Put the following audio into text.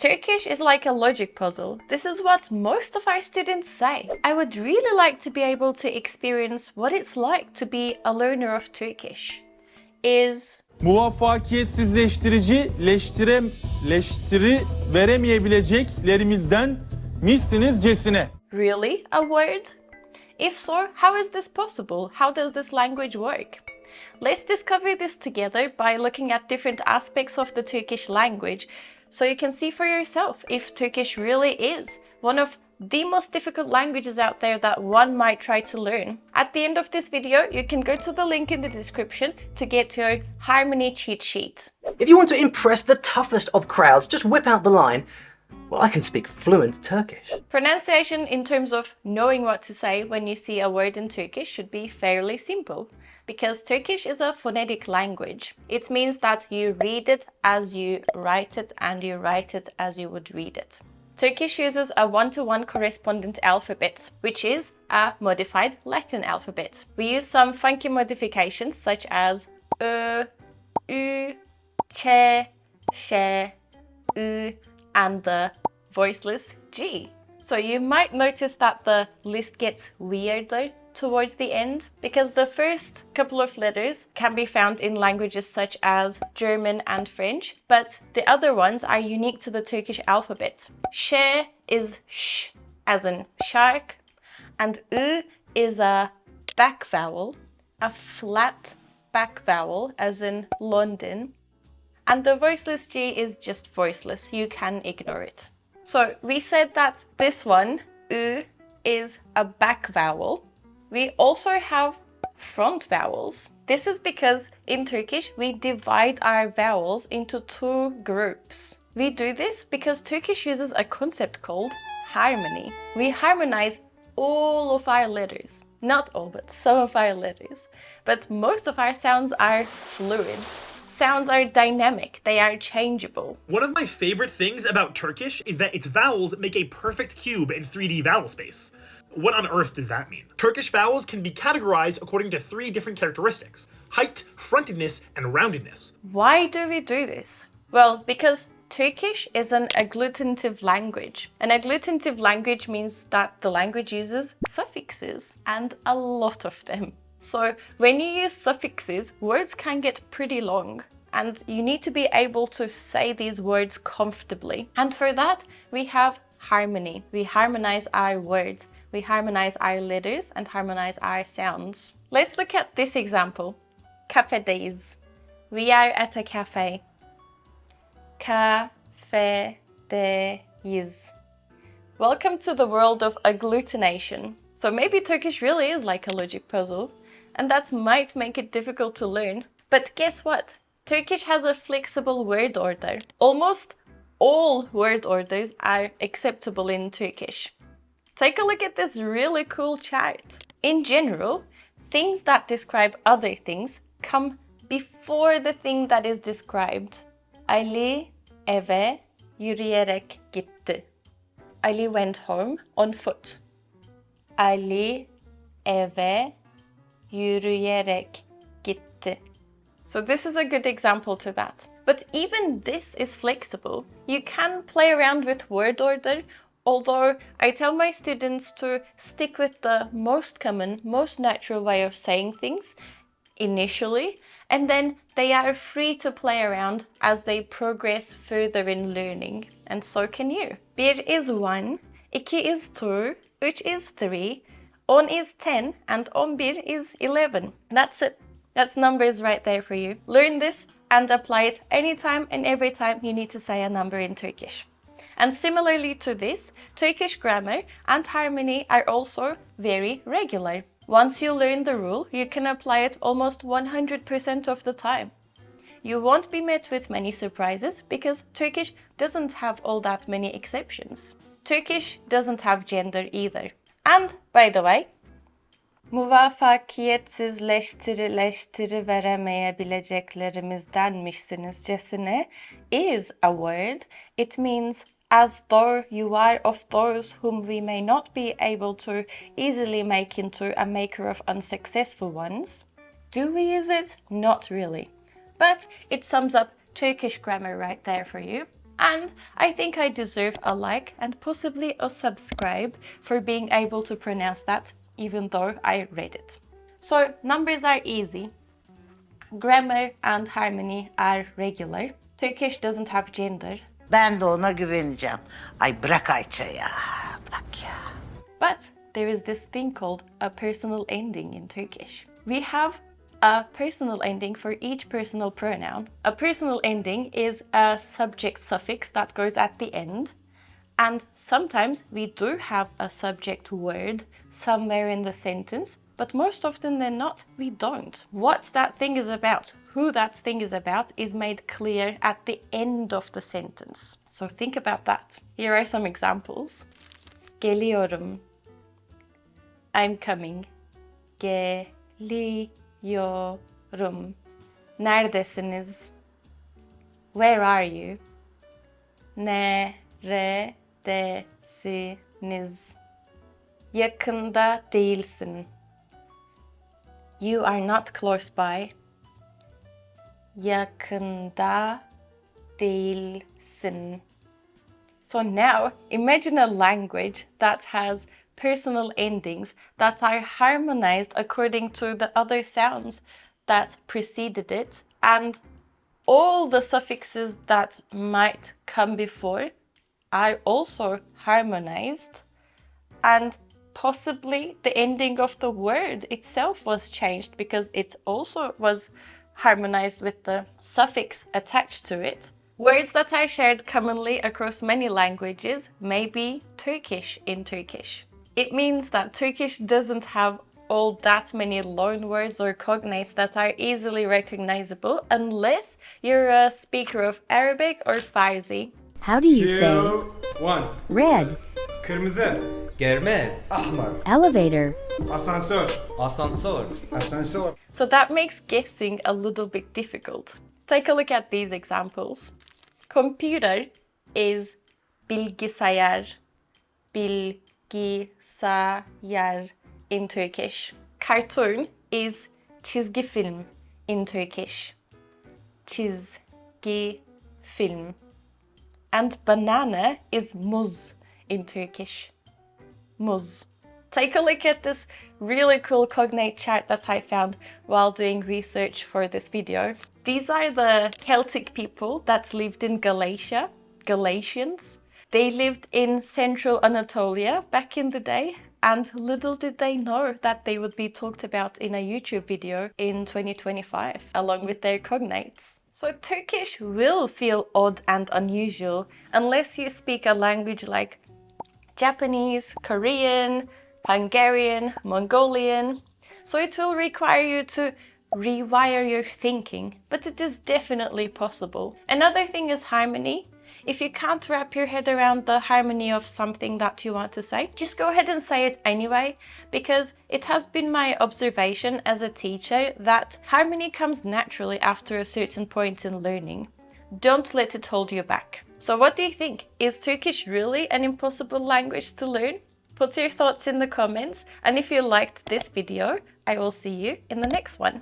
Turkish is like a logic puzzle. This is what most of our students say. I would really like to be able to experience what it's like to be a learner of Turkish. Muvaffakiyetsizleştirici, leştiri veremeyebileceklerimizden mişsinizcesine. Really a word? If so, how is this possible? How does this language work? Let's discover this together by looking at different aspects of the Turkish language so you can see for yourself if Turkish really is one of the most difficult languages out there that one might try to learn. At the end of this video, you can go to the link in the description to get your harmony cheat sheet. If you want to impress the toughest of crowds, just whip out the line, "Well, I can speak fluent Turkish." Pronunciation in terms of knowing what to say when you see a word in Turkish should be fairly simple, because Turkish is a phonetic language. It means that you read it as you write it and you write it as you would read it. Turkish uses a one-to-one correspondent alphabet, which is a modified Latin alphabet. We use some funky modifications such as Ö, Ü, Ç, Ş, Ü, and the voiceless G. So you might notice that the list gets weirder towards the end because the first couple of letters can be found in languages such as German and French, but the other ones are unique to the Turkish alphabet. Ş is sh, as in shark, and Ü is a back vowel, a flat back vowel, as in London. And the voiceless G is just voiceless, you can ignore it. So we said that this one, Ü, is a back vowel. We also have front vowels. This is because in Turkish we divide our vowels into two groups. We do this because Turkish uses a concept called harmony. We harmonize all of our letters. Not all, but some of our letters. But most of our sounds are fluid. Sounds are dynamic, they are changeable. One of my favorite things about Turkish is that its vowels make a perfect cube in 3D vowel space. What on earth does that mean? Turkish vowels can be categorized according to 3 different characteristics: height, frontedness, and roundedness. Why do we do this? Well, because Turkish is an agglutinative language. An agglutinative language means that the language uses suffixes, and a lot of them. So when you use suffixes, words can get pretty long, and you need to be able to say these words comfortably. And for that, we have harmony. We harmonize our words, we harmonize our letters, and harmonize our sounds. Let's look at this example. Kafedeyiz. We are at a cafe. Kafedeyiz. Welcome to the world of agglutination. So maybe Turkish really is like a logic puzzle, and that might make it difficult to learn. But guess what? Turkish has a flexible word order. Almost all word orders are acceptable in Turkish. Take a look at this really cool chart. In general, things that describe other things come before the thing that is described. Ali eve yürüyerek gitti. Ali went home on foot. Ali eve yürüyerek gitti. So this is a good example to that. But even this is flexible. You can play around with word order, although I tell my students to stick with the most common, most natural way of saying things initially, and then they are free to play around as they progress further in learning. And so can you. Bir is 1, 2 is 2, 3 is 3, 10 is 10, and 11 is 11. That's it. That's numbers right there for you. Learn this and apply it anytime and every time you need to say a number in Turkish. And similarly to this, Turkish grammar and harmony are also very regular. Once you learn the rule, you can apply it almost 100% of the time. You won't be met with many surprises because Turkish doesn't have all that many exceptions. Turkish doesn't have gender either. And, by the way, muvaffakiyetsizleştiri veremeyebileceklerimizdenmişsinizcesine is a word. It means as though you are of those whom we may not be able to easily make into a maker of unsuccessful ones. Do we use it? Not really. But it sums up Turkish grammar right there for you. And I think I deserve a like and possibly a subscribe for being able to pronounce that, even though I read it. So numbers are easy. Grammar and harmony are regular. Turkish doesn't have gender. Ben de ona güveneceğim. Ay bırak Ayça ya. Bırak ya. But there is this thing called a personal ending in Turkish. We have a personal ending for each personal pronoun. A personal ending is a subject suffix that goes at the end. And sometimes we do have a subject word somewhere in the sentence, but most often than not, we don't. What that thing is about, who that thing is about, is made clear at the end of the sentence. So think about that. Here are some examples. Geliyorum. I'm coming. Geliyorum. Neredesiniz? Where are you? Neredesiniz? Yakında değilsin. You are not close by. Yakında değilsin. So now, imagine a language that has personal endings that are harmonized according to the other sounds that preceded it, and all the suffixes that might come before are also harmonized, and possibly the ending of the word itself was changed because it also was harmonized with the suffix attached to it. Words that are shared commonly across many languages may be Turkish in Turkish. It means that Turkish doesn't have all that many loan words or cognates that are easily recognizable unless you're a speaker of Arabic or Farsi. How do you say 1. red, Kırmızı. Germez. Ahmar. elevator, Asansör. Asansör. Asansör. So that makes guessing a little bit difficult. Take a look at these examples. Computer is bilgisayar. Bilgisayar in Turkish. Cartoon is çizgi film in Turkish. Çizgi film. And banana is muz in Turkish. Muz. Take a look at this really cool cognate chart that I found while doing research for this video. These are the Celtic people that lived in Galatia, Galatians. They lived in central Anatolia back in the day, and little did they know that they would be talked about in a YouTube video in 2025, along with their cognates. So Turkish will feel odd and unusual unless you speak a language like Japanese, Korean, Hungarian, Mongolian. So it will require you to rewire your thinking, but it is definitely possible. Another thing is harmony. If you can't wrap your head around the harmony of something that you want to say, just go ahead and say it anyway, because it has been my observation as a teacher that harmony comes naturally after a certain point in learning. Don't let it hold you back. So what do you think? Is Turkish really an impossible language to learn? Put your thoughts in the comments, and if you liked this video, I will see you in the next one.